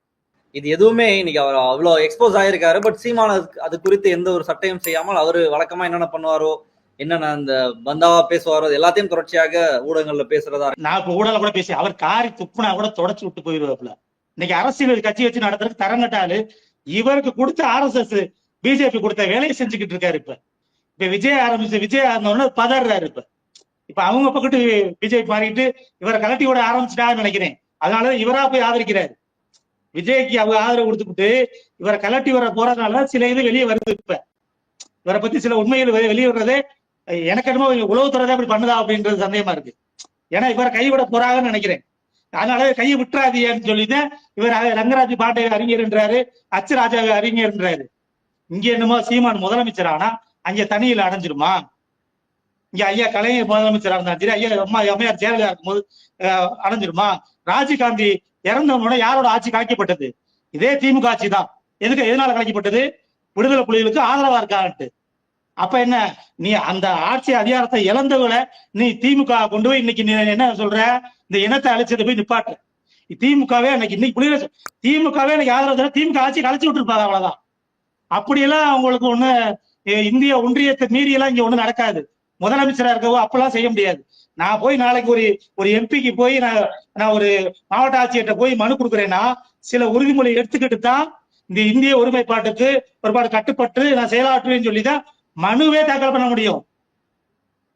இது எதுவுமே இன்னைக்கு அவர் அவ்வளவு எக்ஸ்போஸ் ஆயிருக்காரு. பட் சீமான அது குறித்து எந்த ஒரு சட்டையும் செய்யாமல் அவரு வழக்கமா என்னென்ன பண்ணுவாரோ, என்னென்ன அந்த பந்தாவா பேசுவாரோ எல்லாத்தையும் தொடர்ச்சியாக ஊடகங்கள்ல பேசுறதா. நான் இப்ப ஊடகம் கூட பேசி அவர் காரி துப்புனா கூட தொடச்சு விட்டு போயிருவாப்புல. இன்னைக்கு அரசியல் கட்சி வச்சு நடத்துறதுக்கு தரங்கட்டாலு இவருக்கு கொடுத்த RSS பிஜேபி கொடுத்த வேலையை செஞ்சுக்கிட்டு இருக்காரு. இப்ப விஜய் ஆரம்பிச்சோன்னு பதறாரு. இப்ப அவங்க பக்கத்து பிஜேபி மாறிட்டு இவரை கலட்டி விட ஆரம்பிச்சுட்டாருன்னு நினைக்கிறேன். அதனால இவரா போய் ஆதரிக்கிறாரு. விஜய்க்கு அவங்க ஆதரவு கொடுத்துக்கிட்டு இவரை கலட்டி வர போறதுனால சில இது வெளியே வருது. இப்ப இவரை பத்தி சில உண்மைகள் வெளியே வர்றதே எனக்கு என்னமோ உளவுத்துறை அப்படி பண்ணுதா அப்படின்றது சந்தேகமா இருக்கு. ஏன்னா இவரை கைவிட போறாங்கன்னு நினைக்கிறேன். அதனால கையை விட்டுறாதீன்னு சொல்லிதான் இவர் ரங்கராஜ் பாண்டே அறிஞர்ன்றாரு, அச்சுராஜா அறிஞர்ன்றாரு. இங்க என்னமோ சீமான் முதலமைச்சர் ஆனா அங்க தனியில அடைஞ்சிருமா? இங்க ஐயா கலைஞர் முதலமைச்சரா இருந்தாலும் சரி, ஐயா அம்மையார் ஜெயலலிதா இருக்கும்போது அடைஞ்சிருமா? ராஜீவ்காந்தி இறந்தவனோட யாரோட ஆட்சி கலைக்கப்பட்டது? இதே திமுக ஆட்சி தான். எதனால கலைக்கப்பட்டது? விடுதலை புலிகளுக்கு ஆதரவா இருக்கான்ட்டு. அப்ப என்ன, நீ அந்த ஆட்சி அதிகாரத்தை இழந்தவளை நீ திமுக கொண்டு போய் இன்னைக்கு நீ என்ன சொல்ற, இந்த இனத்தை அழிச்சதை போய் நிப்பாட்டு. திமுகவே இன்னைக்கு புலிகள் திமுகவே இன்னைக்கு ஆதரவு திமுக ஆட்சி கலைச்சு விட்டுருப்பாங்க. அவ்வளவுதான். அப்படியெல்லாம் அவங்களுக்கு ஒண்ணு இந்திய ஒன்றியத்தை மீறி எல்லாம் இங்க ஒண்ணு நடக்காது. முதலமைச்சரா இருக்கவோ அப்பெல்லாம் செய்ய முடியாது. நான் போய் நாளைக்கு ஒரு எம்பிக்கு போய் நான் ஒரு மாவட்ட ஆட்சியர்கிட்ட போய் மனு கொடுக்குறேன்னா சில உறுதிமொழி எடுத்துக்கிட்டு தான் இந்த இந்திய ஒருமைப்பாட்டுக்கு ஒருபாடு கட்டுப்பட்டு நான் செயலாற்றுவேன்னு சொல்லிதான் மனுவே தாக்கல் பண்ண முடியும்.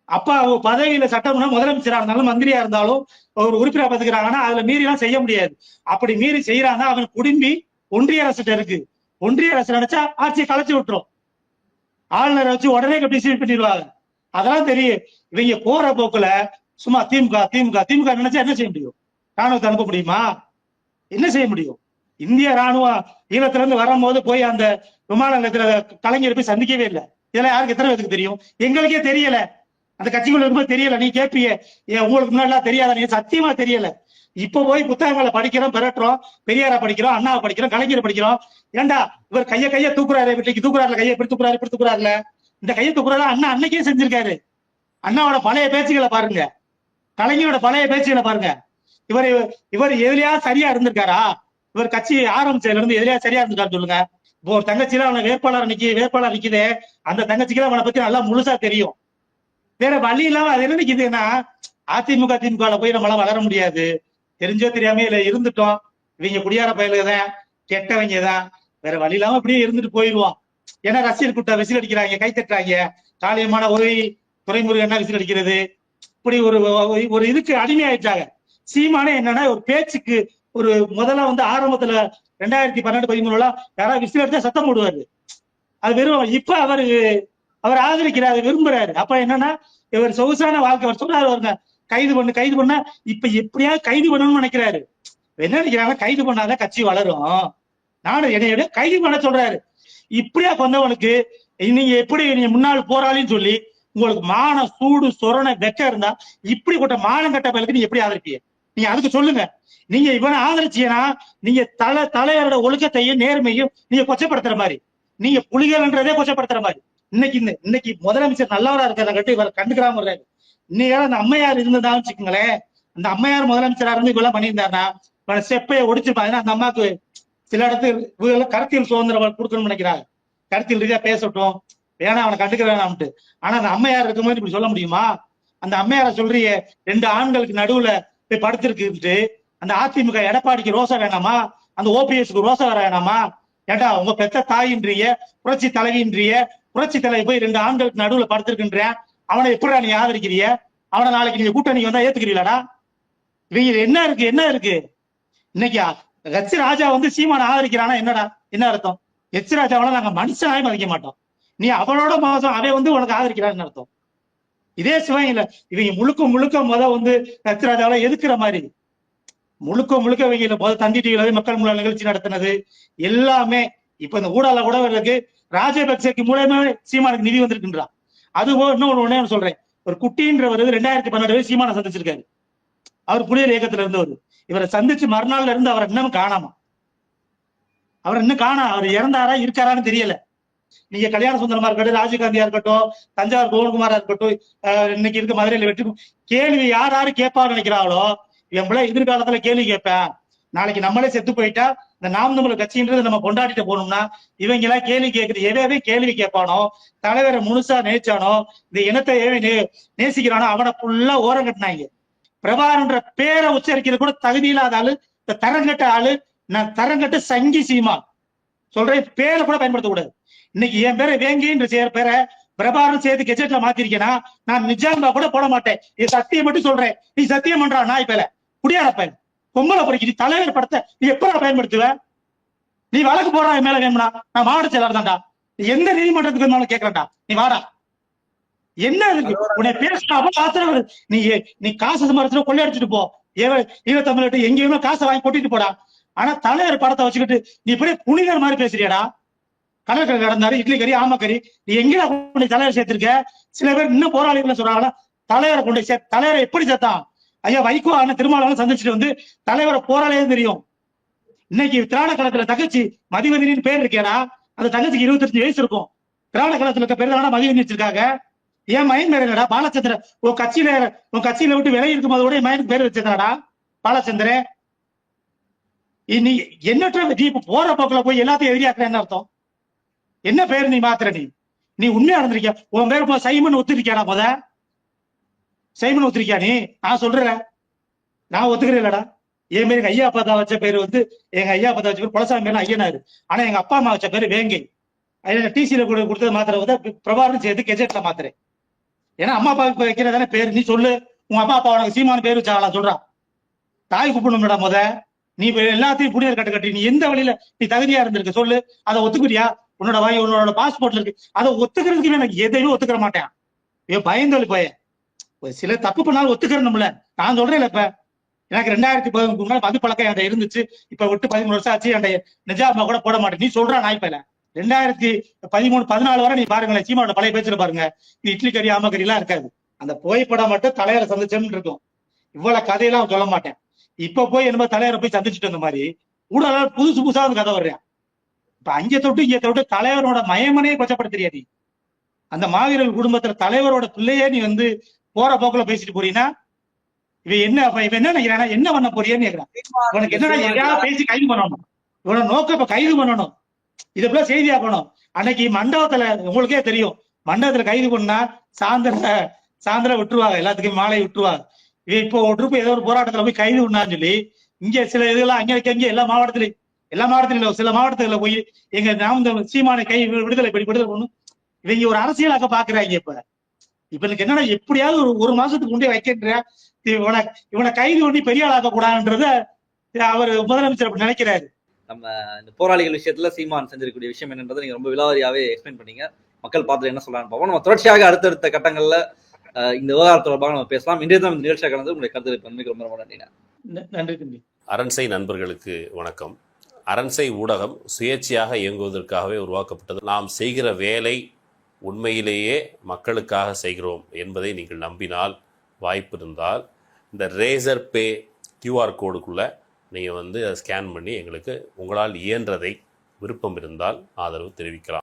அப்ப அவங்க பதவியில சட்டம்னா முதலமைச்சரா இருந்தாலும் மந்திரியா இருந்தாலும் ஒரு உறுப்பினர் பத்துக்கிறாங்கன்னா அதுல மீறி எல்லாம் செய்ய முடியாது. அப்படி மீறி செய்யறாங்க அவன் குடும்பி ஒன்றிய அரசுகிட்ட இருக்கு. ஒன்றிய அரசு நினைச்சா ஆட்சியை கலைச்சு விட்டுரும். ஆளுநரை வச்சு உடனே டிசைட் பண்ணிடுவாங்க. அதெல்லாம் தெரியும். இவங்க போற போக்குல சும்மா திமுக திமுக திமுக நினைச்சா என்ன செய்ய முடியும்? ராணுவத்தை அனுப்ப முடியுமா? என்ன செய்ய முடியும்? இந்திய ராணுவம் ஈழத்துல இருந்து வரும்போது போய் அந்த விமான நிலையத்துல கலைஞர் போய் சந்திக்கவே இல்லை. இதெல்லாம் யாருக்கு எத்தனை பேருக்கு தெரியும்? எங்களுக்கே தெரியல. அந்த கட்சிக்குள்ள இருக்கும்போது தெரியல. நீ கேட்பிய உங்களுக்கு முன்னாடி தெரியாத? நீ சத்தியமா தெரியல. இப்ப போய் புத்தகங்களை படிக்கிறோம், பெறட்டுறோம், பெரியாரா படிக்கிறோம், அண்ணாவை படிக்கிறோம், கலைஞரை படிக்கிறோம். ஏண்டா இவர் கைய தூக்குறாரு, வீட்டுக்கு தூக்குறாருல, கையை இப்படி தூக்குறாரு, இப்படி தூக்குறாருல. இந்த கையை தூக்குறாரு அண்ணா அன்னைக்கே செஞ்சிருக்காரு. அண்ணாவோட பழைய பேச்சுகளை பாருங்க, கலைஞரோட பழைய பேச்சுகளை பாருங்க. இவர் எதுலயா சரியா இருந்திருக்காரா? இவர் கட்சி ஆரம்பிச்சதுல இருந்து எதுலயா சரியா இருந்திருக்காரு சொல்லுங்க. இப்போ ஒரு தங்கச்சியில அவனை வேட்பாளர் நிக்குதே, அந்த தங்கச்சிக்கு அவனை பத்தி நல்லா முழுசா தெரியும். வேற வழி இல்லாம அது என்ன நிக்குதுன்னா, அதிமுக திமுக போய் நம்மளால வளர முடியாது. தெரிஞ்சோ தெரியாம இல்ல இருந்துட்டோம். இவங்க குடியார பயலுதான், கெட்டவங்க தான். வேற வழி இல்லாம அப்படியே இருந்துட்டு போயிடுவோம். ஏன்னா ரசிகர் கூட்ட விசில் அடிக்கிறாங்க, கை தட்டுறாங்க. காலியமான உதவி துறைமுருகன் விசில் அடிக்கிறது. இப்படி ஒரு இதுக்கு அடிமையாயிட்டாங்க. சீமானே என்னன்னா ஒரு பேச்சுக்கு ஒரு முதல்ல ஆரம்பத்துல 2012-13 யாராவது விசில் அடிச்சா சத்தம் போடுவாரு. அது வெறும் இப்ப அவர் ஆதரிக்கிறாரு, விரும்புறாரு. அப்ப என்னன்னா இவர் சொகுசான வாழ்க்கை. அவர் சொல்றாரு வருங்க, கைது பண்ண இப்ப எப்படியாவது கைது பண்ணணும்னு நினைக்கிறாரு. என்ன நினைக்கிறாங்க? கைது பண்ணாதான் கட்சி வளரும், நானும் என்னைய கைது பண்ண சொல்றாரு. இப்படியா கொண்டவனுக்கு நீங்க எப்படி நீங்க முன்னாள் போராளின்னு சொல்லி உங்களுக்கு மான சூடு சொரணை வெக்க இருந்தா இப்படி கொண்ட மானம் கட்ட பயலுக்கு நீங்க எப்படி ஆதரிப்பீங்க? நீங்க அதுக்கு சொல்லுங்க. நீங்க இவனை ஆதரிச்சீங்கன்னா நீங்க தலைவரோட ஒழுக்கத்தையும் நேர்மையும் நீங்க கொச்சப்படுத்துற மாதிரி, நீங்க புலிகள்ன்றதே கொச்சப்படுத்துற மாதிரி. இன்னைக்கு முதலமைச்சர் நல்லவரா இருக்கிறத கட்டு இவர் கண்டுக்கிறாம இருக்காரு. இன்னைக்கு அந்த அம்மையார் இருந்ததான்னு வச்சுக்கோங்களேன், அந்த அம்மையார் முதலமைச்சரா இருந்து இவெல்லாம் பண்ணியிருந்தாருன்னா செப்பையை ஒடிச்சிருப்பாங்க. அந்த அம்மாவுக்கு சில இடத்துல கருத்தியல் சுதந்திரம் கொடுக்கணும்னு நினைக்கிறாங்க. கருத்தியல் ரீதியா பேசட்டும், வேணா அவனை கண்டுக்க வேணாம்ட்டு. ஆனா அந்த அம்மையார் இருக்கும்போது இப்படி சொல்ல முடியுமா? அந்த அம்மையார சொல்றிய 2 ஆண்களுக்கு நடுவுல போய் படுத்திருக்கு. அந்த அதிமுக எடப்பாடிக்கு ரோசா வேணாமா? அந்த ஓபிஎஸ்க்கு ரோசா வேணாமா? ஏண்டா உங்க பெத்த தாயின்றிய, புரட்சி தலைவின்றிய, புரட்சி தலைவி போய் 2 ஆண்களுக்கு நடுவுல படுத்திருக்கின்ற அவனை எப்படா நீ ஆதரிக்கிறிய? அவனை நாளைக்கு நீங்க கூட்டணி வந்தா ஏத்துக்கிறீங்களாடா? இவங்க என்ன இருக்கு? இன்னைக்கு ஹெச் ராஜா சீமான ஆதரிக்கிறானா என்னடா? என்ன அர்த்தம்? ஹெச் ராஜாவோட நாங்க மனுஷனாவே மதிக்க மாட்டோம். நீ அவனோட மோசம் அவன் உனக்கு ஆதரிக்கிறான்னு அர்த்தம். இதே சிவகங்கையில இவங்க முழுக்க ஹெச் ராஜாவோட எதுக்குற மாதிரி முழுக்க இவங்க தந்தி டிவில மக்கள் மூல நிகழ்ச்சி நடத்தினது எல்லாமே இப்ப இந்த ஊடால கூட இருக்கு. ராஜபக்சேக்கு மூலமா சீமானுக்கு நிதி வந்திருக்குன்றான். அதுபோல இன்னொன்னு சொல்றேன், ஒரு குட்டின்றவர் 2012 சீமான சந்திச்சிருக்காரு. அவர் புலிகள் இயக்கத்துல இருந்தவர். இவரை சந்திச்சு மறுநாள்ல இருந்து அவர் இன்னும் காணாமா. அவர் இறந்தாரா இருக்காரான்னு தெரியல. நீங்க கல்யாண சுந்தரமா இருக்கட்டும், ராஜீவ்காந்தியா இருக்கட்டும், தஞ்சாவூர் புவன்குமாரா இருக்கட்டும், இன்னைக்கு இருக்க மதுரையில வெற்றி கேள்வி யாரு கேட்பான்னு நினைக்கிறாங்களோ எவ்வளவு எதிர்காலத்துல கேள்வி கேட்பேன். நாளைக்கு நம்மளே செத்து போயிட்டா இந்த நாம் தமிழர் கட்சின்றது நம்ம கொண்டாடிட்டு போனோம்னா இவங்க எல்லாம் கேள்வி கேட்குது. எவே கேள்வி கேட்பானோ, தலைவரை முழுசா நேசிச்சானோ, இந்த இனத்தை நேசிக்கிறானோ அவனை ஃபுல்லா ஓரம் கட்டினாங்க. பிரபாகரன்ற பேரை உச்சரிக்கிறது கூட தகுதி இல்லாத ஆளு, இந்த தரங்கட்ட ஆளு. நான் தரங்கட்ட சங்கி சீமா சொல்றேன், பேரை கூட பயன்படுத்த கூடாது. இன்னைக்கு என் பேரை வேங்கின்ற பேரை பிரபாகரன் சேர்த்து கெஜெட்ல மாத்திருக்கேனா நான் நிஜாம்பா கூட போட மாட்டேன். நீ சத்தியம் மட்டும் சொல்றேன். நீ சத்தியம் பண்றா நாய் பேல குடியார பயன் பொம்பளை பொறுக்கி நீ தலைவர் படத்தை நீ எப்படா பயன்படுத்துவ? நீ வழக்கு போடுறா என் மேல வேணும்னா நான் மாவட்ட செயலாளர் தான்டா. எந்த நீதிமன்றத்துக்கு வேணாலும் கேட்கறேன்டா, நீ வாடா. என்ன இருக்கு உன்னை பேசுற? நீ காசு சம்பாதிச்சு கொள்ளையடிச்சிட்டு போ. ஈழத்தமிழ்கிட்ட எங்கேயுமே காசை வாங்கி கொட்டிட்டு போடா. ஆனா தலைவர் படத்தை வச்சுக்கிட்டு நீ இப்படியே புனிதர் மாதிரி பேசுறியாடா? கடற்கரை கடந்தாரு, இட்லி கறி, ஆமக்கறி, நீ எங்கடா கொண்டு தலைவர் சேர்த்திருக்க? சில பேர் இன்னும் போராளிகள் சொல்றாங்களா தலைவரை கொண்டு தலைவரை எப்படி சேர்த்தான்? ஐயா வைகோ ஆன திருமாவளவன் சந்திச்சுட்டு தலைவரை போராளியே தெரியும். இன்னைக்கு திராவிட கழகத்துல தங்கச்சி மதிவதனின்னு பேர் இருக்கேடா. அந்த தங்கச்சிக்கு 25 வயசு இருக்கும். திராவிட கழகத்துல இருக்க பேர் தானே மதிவதனி வச்சிருக்காங்க. ஏன் மயன் பேர் என்னடா? பாலச்சந்திரன். உன் கட்சியில விட்டு விலகி இருக்கும் போது கூட மயனுக்கு பேர் வச்சிருந்தாடா பாலச்சந்திரன். நீ எண்ணற்ற நீ போற போக்குல போய் எல்லாத்தையும் எதிரியாக்குற என்ன அர்த்தம்? என்ன பேரு நீ மாத்திர? நீ உண்மையா இருந்திருக்கியா? உன் பேர் சைமன் ஒத்துருக்கியாடா? சைமன் ஒத்துருக்கியா? நான் சொல்றேன், நான் ஒத்துக்கிறேன் இல்லடா. என் பேரு எங்க ஐயா அப்பா வச்ச பேரு எங்க ஐயா அப்பா வச்ச பேர் குலசாமி பேர் ஐயனாரு. ஆனா எங்க அப்பா அம்மா வச்ச பேரு வேங்கை. டிசியில கொடுத்தது மாத்திர பிரபாகரன் சேர்த்து கெஜெட்ல மாத்திரேன். ஏன்னா அம்மா அப்பா வைக்கிறதானே பேரு. நீ சொல்லு, உங்க அப்பா உனக்கு சீமான பேர் வச்சாங்களா? சொல்றான். தாய் கூப்பிடணும்டா நீ இப்ப எல்லாத்தையும் புனிதர் கட்டி நீ எந்த வழியில நீ தகுதியா இருந்திருக்க சொல்லு, அதை ஒத்துக்குறியா? உன்னோட பாஸ்போர்ட்ல இருக்கு, அதை ஒத்துக்கிறதுக்கு எனக்கு எதையுமே ஒத்துக்கிற மாட்டேன். பயந்தொழி போய சில தப்பு பண்ணாலும் ஒத்துக்கிறோம்ல. நான் சொல்றேன் இப்ப எனக்கு 2013 மது பழக்கம் என்கிட்ட இருந்துச்சு. இப்ப விட்டு 13 வருஷம் ஆச்சு. என் நிஜாமா கூட போட மாட்டேன். நீ சொல்ற நாய்ப்பையில 2013-14 வரை நீ பாருங்களேன், சீமானோட பழைய பேச்சுல பாருங்க, இட்லி கறி ஆமக்கறி எல்லாம் இருக்காது. அந்த புகைப்படம் மட்டும் தலைவரை சந்திச்சோம்னு இருக்கும். இவ்வளவு கதையெல்லாம் சொல்ல மாட்டேன். இப்ப போய் என்ன தலைவரை போய் சந்திச்சுட்டு வந்த மாதிரி ஊடக புதுசு புதுசா வந்து கதை வர்றேன். இப்ப அங்கே தொட்டு இங்கே தொட்டு தலைவரோட மயமனையே கொச்சப்படுத்துறியா நீ? அந்த மாவீரர் குடும்பத்துல தலைவரோட பிள்ளையே நீ வந்து போற போக்குல பேசிட்டு போறீங்கன்னா இவன் என்ன நினைக்கிறானா, என்ன பண்ண போறியன்னு கேக்குறான். உனக்கு என்னடா எதையாவது பேசி கைது பண்ணணும், இவனை நோக்க இப்ப கைது பண்ணணும், இதை போல செய்தியாக்கணும். அன்னைக்கு மண்டபத்துல உங்களுக்கே தெரியும், மண்டபத்துல கைது பண்ணா சாயந்தரம் விட்டுருவாங்க, எல்லாத்துக்கும் மாலை விட்டுருவாங்க. இப்போ ஒரு ட்ரிப் ஏதோ ஒரு போராட்டத்துல போய் கைது பண்ணான்னு சொல்லி இங்க சில இதெல்லாம் அங்கே எல்லா மாவட்டத்திலும் சில மாவட்டத்துல போய் எங்க நாம் சீமானை விடுதலை பண்ணும். இவங்க ஒரு அரசியலாக்க பாக்குறாங்க. இப்ப எனக்கு என்னன்னா எப்படியாவது ஒரு மாசத்துக்கு முன்னே வைக்கின்ற இவனை கைது பண்ணி பெரிய ஆளாக்க கூடாதுன்றத அவர் முதலமைச்சர் அப்படி நினைக்கிறாரு. நம்ம இந்த போராளிகள் விஷயத்துல சீமான் செஞ்சிருக்கக்கூடிய விஷயம் என்னன்றதை நீங்க ரொம்ப விலாவரியாவே எக்ஸ்பிளைன் பண்ணீங்க. மக்கள் பார்த்து என்ன சொல்லலாம்னு பார்ப்போம். நம்ம தொடர்ச்சியாக அடுத்தடுத்த கட்டங்கள்ல இந்த விவகாரம் தொடர்பாக நம்ம பேசலாம். இன்றைய தினம் இந்த நிகழ்ச்சியாக கலந்து உங்களுடைய கருத்து ரொம்ப ரொம்ப நன்றி. நன்றி தம்பி. அரண்சை நண்பர்களுக்கு வணக்கம். அரண்சை ஊடகம் சுயேட்சையாக இயங்குவதற்காகவே உருவாக்கப்பட்டது. நாம் செய்கிற வேலை உண்மையிலேயே மக்களுக்காக செய்கிறோம் என்பதை நீங்கள் நம்பினால், வாய்ப்பு இருந்தால் இந்த ரேசர் பே கியூஆர் கோடுக்குள்ளே நீங்கள் வந்து அதை ஸ்கேன் பண்ணி எங்களுக்கு உங்களால் இயன்றதை விருப்பம் இருந்தால் ஆதரவு தெரிவிக்கலாம்.